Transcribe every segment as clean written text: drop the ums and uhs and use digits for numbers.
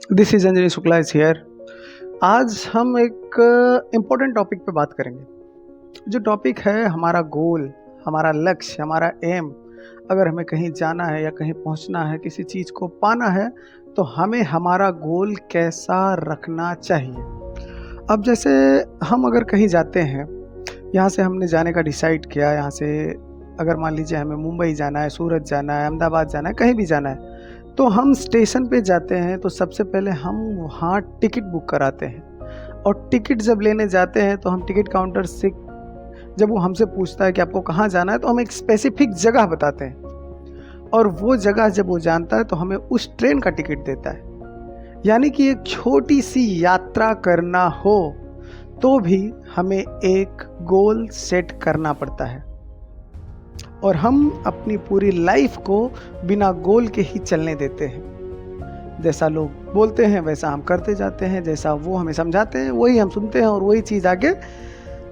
This is Anjani Shukla is here. आज हम एक इम्पोर्टेंट टॉपिक पे बात करेंगे। जो टॉपिक है हमारा गोल, हमारा लक्ष्य, हमारा एम। अगर हमें कहीं जाना है या कहीं पहुंचना है, किसी चीज़ को पाना है, तो हमें हमारा गोल कैसा रखना चाहिए। अब जैसे हम अगर कहीं जाते हैं, यहाँ से हमने जाने का डिसाइड किया, यहाँ से अगर मान लीजिए हमें मुंबई जाना है, सूरत जाना है, अहमदाबाद जाना है, कहीं भी जाना है, तो हम स्टेशन पे जाते हैं तो सबसे पहले हम वहाँ टिकट बुक कराते हैं। और टिकट जब लेने जाते हैं तो हम टिकट काउंटर से जब वो हमसे पूछता है कि आपको कहाँ जाना है, तो हम एक स्पेसिफिक जगह बताते हैं। और वो जगह जब वो जानता है तो हमें उस ट्रेन का टिकट देता है। यानी कि एक छोटी सी यात्रा करना हो तो भी हमें एक गोल सेट करना पड़ता है। और हम अपनी पूरी लाइफ को बिना गोल के ही चलने देते हैं। जैसा लोग बोलते हैं वैसा हम करते जाते हैं, जैसा वो हमें समझाते हैं वही हम सुनते हैं, और वही चीज़ आगे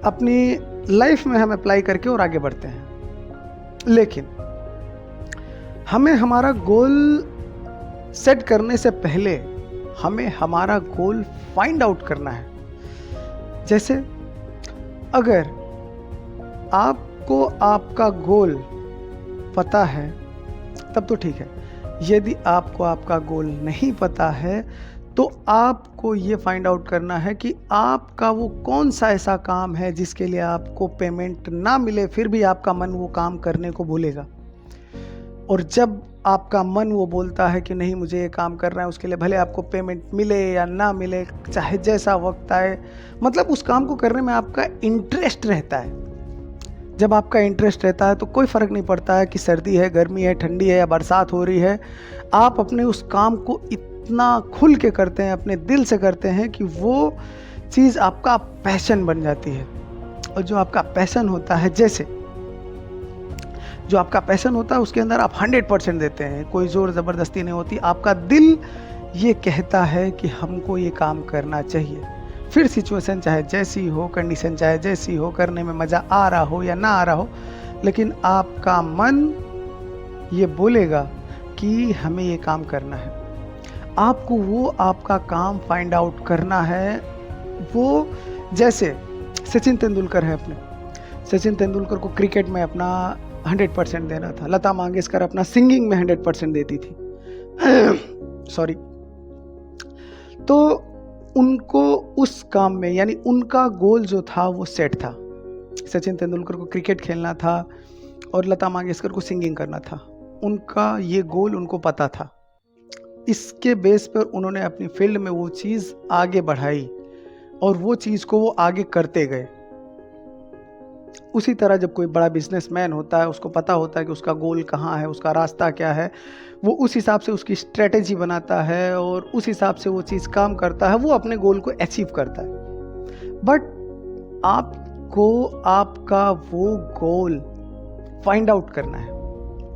अपनी लाइफ में हम अप्लाई करके और आगे बढ़ते हैं। लेकिन हमें हमारा गोल सेट करने से पहले हमें हमारा गोल फाइंड आउट करना है। जैसे अगर आपको आपका गोल पता है तब तो ठीक है। यदि आपको आपका गोल नहीं पता है तो आपको ये फाइंड आउट करना है कि आपका वो कौन सा ऐसा काम है जिसके लिए आपको पेमेंट ना मिले फिर भी आपका मन वो काम करने को भूलेगा। और जब आपका मन वो बोलता है कि नहीं मुझे ये काम करना है, उसके लिए भले आपको पेमेंट मिले या ना मिले, चाहे जैसा वक्त आए, मतलब उस काम को करने में आपका इंटरेस्ट रहता है। जब आपका इंटरेस्ट रहता है तो कोई फ़र्क नहीं पड़ता है कि सर्दी है, गर्मी है, ठंडी है या बरसात हो रही है। आप अपने उस काम को इतना खुल के करते हैं, अपने दिल से करते हैं कि वो चीज़ आपका पैशन बन जाती है। और जो आपका पैशन होता है, जैसे जो आपका पैशन होता है उसके अंदर आप 100% देते हैं, कोई ज़ोर ज़बरदस्ती नहीं होती। आपका दिल ये कहता है कि हमको ये काम करना चाहिए। फिर सिचुएशन चाहे जैसी हो, कंडीशन चाहे जैसी हो, करने में मज़ा आ रहा हो या ना आ रहा हो, लेकिन आपका मन ये बोलेगा कि हमें ये काम करना है। आपको वो आपका काम फाइंड आउट करना है। वो जैसे सचिन तेंदुलकर है, अपने सचिन तेंदुलकर को क्रिकेट में अपना 100% देना था। लता मंगेशकर अपना सिंगिंग में 100% देती थी सॉरी। तो उनको उस काम में, यानी उनका गोल जो था वो सेट था। सचिन तेंदुलकर को क्रिकेट खेलना था और लता मंगेशकर को सिंगिंग करना था। उनका ये गोल उनको पता था। इसके बेस पर उन्होंने अपनी फील्ड में वो चीज़ आगे बढ़ाई और वो चीज़ को वो आगे करते गए। उसी तरह जब कोई बड़ा बिजनेसमैन होता है, उसको पता होता है कि उसका गोल कहाँ है, उसका रास्ता क्या है, वो उस हिसाब से उसकी स्ट्रेटेजी बनाता है और उस हिसाब से वो चीज़ काम करता है, वो अपने गोल को अचीव करता है। बट आपको आपका वो गोल फाइंड आउट करना है,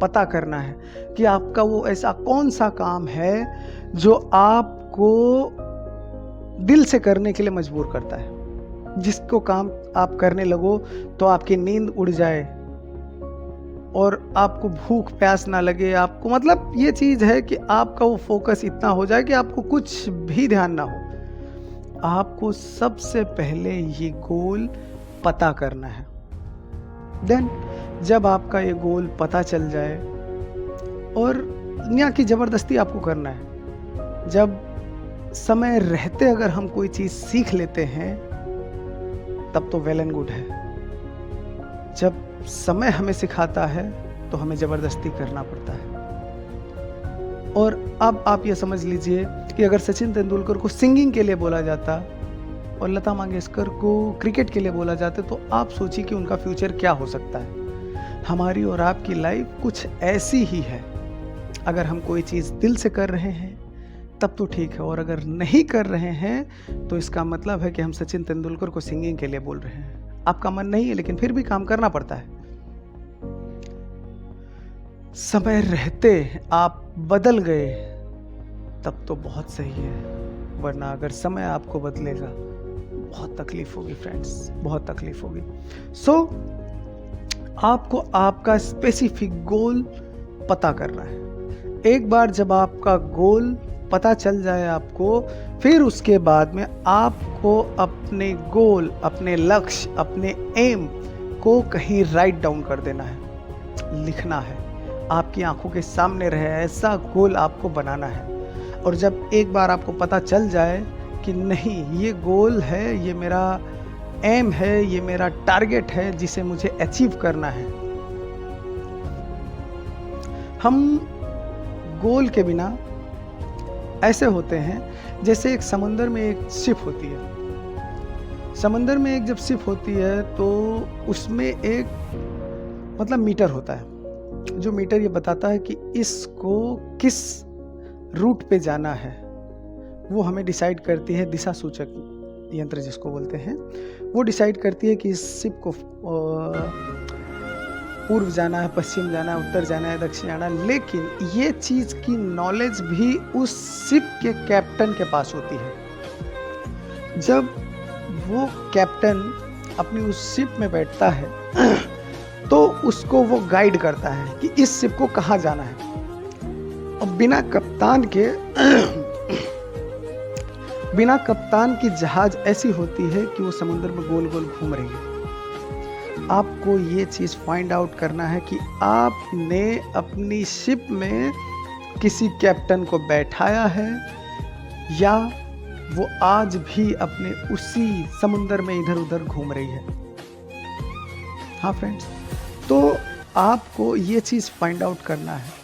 पता करना है कि आपका वो ऐसा कौन सा काम है जो आपको दिल से करने के लिए मजबूर करता है, जिसको काम आप करने लगो तो आपकी नींद उड़ जाए और आपको भूख प्यास ना लगे। आपको मतलब ये चीज़ है कि आपका वो फोकस इतना हो जाए कि आपको कुछ भी ध्यान ना हो। आपको सबसे पहले ये गोल पता करना है। देन जब आपका ये गोल पता चल जाए, और यहाँ की ज़बरदस्ती आपको करना है। जब समय रहते अगर हम कोई चीज़ सीख लेते हैं तब तो वेल एंड गुड है। जब समय हमें सिखाता है तो हमें ज़बरदस्ती करना पड़ता है। और अब आप ये समझ लीजिए कि अगर सचिन तेंदुलकर को सिंगिंग के लिए बोला जाता और लता मंगेशकर को क्रिकेट के लिए बोला जाता, तो आप सोचिए कि उनका फ्यूचर क्या हो सकता है। हमारी और आपकी लाइफ कुछ ऐसी ही है। अगर हम कोई चीज़ दिल से कर रहे हैं तब तो ठीक है, और अगर नहीं कर रहे हैं तो इसका मतलब है कि हम सचिन तेंदुलकर को सिंगिंग के लिए बोल रहे हैं। आपका मन नहीं है लेकिन फिर भी काम करना पड़ता है। समय रहते आप बदल गए तब तो बहुत सही है, वरना अगर समय आपको बदलेगा बहुत तकलीफ होगी फ्रेंड्स, बहुत तकलीफ होगी। सो आपको आपका स्पेसिफिक गोल पता करना है। एक बार जब आपका गोल पता चल जाए आपको, फिर उसके बाद में आपको अपने गोल, अपने लक्ष्य, अपने एम को कहीं राइट डाउन कर देना है, लिखना है, आपकी आंखों के सामने रहे, ऐसा गोल आपको बनाना है। और जब एक बार आपको पता चल जाए कि नहीं, ये गोल है, ये मेरा एम है, ये मेरा टारगेट है जिसे मुझे अचीव करना है। हम गोल के बिना ऐसे होते हैं जैसे एक समंदर में एक शिप होती है। समंदर में एक जब शिप होती है तो उसमें एक मतलब मीटर होता है, जो मीटर ये बताता है कि इसको किस रूट पे जाना है। वो हमें डिसाइड करती है, दिशा सूचक यंत्र जिसको बोलते हैं, वो डिसाइड करती है कि इस शिप को पूर्व जाना है, पश्चिम जाना है, उत्तर जाना है, दक्षिण जाना है। लेकिन ये चीज़ की नॉलेज भी उस शिप के कैप्टन के पास होती है। जब वो कैप्टन अपनी उस शिप में बैठता है तो उसको वो गाइड करता है कि इस शिप को कहाँ जाना है। और बिना कप्तान की जहाज ऐसी होती है कि वो समुद्र में गोल गोल घूम रही है। आपको ये चीज़ फाइंड आउट करना है कि आपने अपनी शिप में किसी कैप्टन को बैठाया है या वो आज भी अपने उसी समुद्र में इधर उधर घूम रही है। हाँ फ्रेंड्स, तो आपको ये चीज़ फाइंड आउट करना है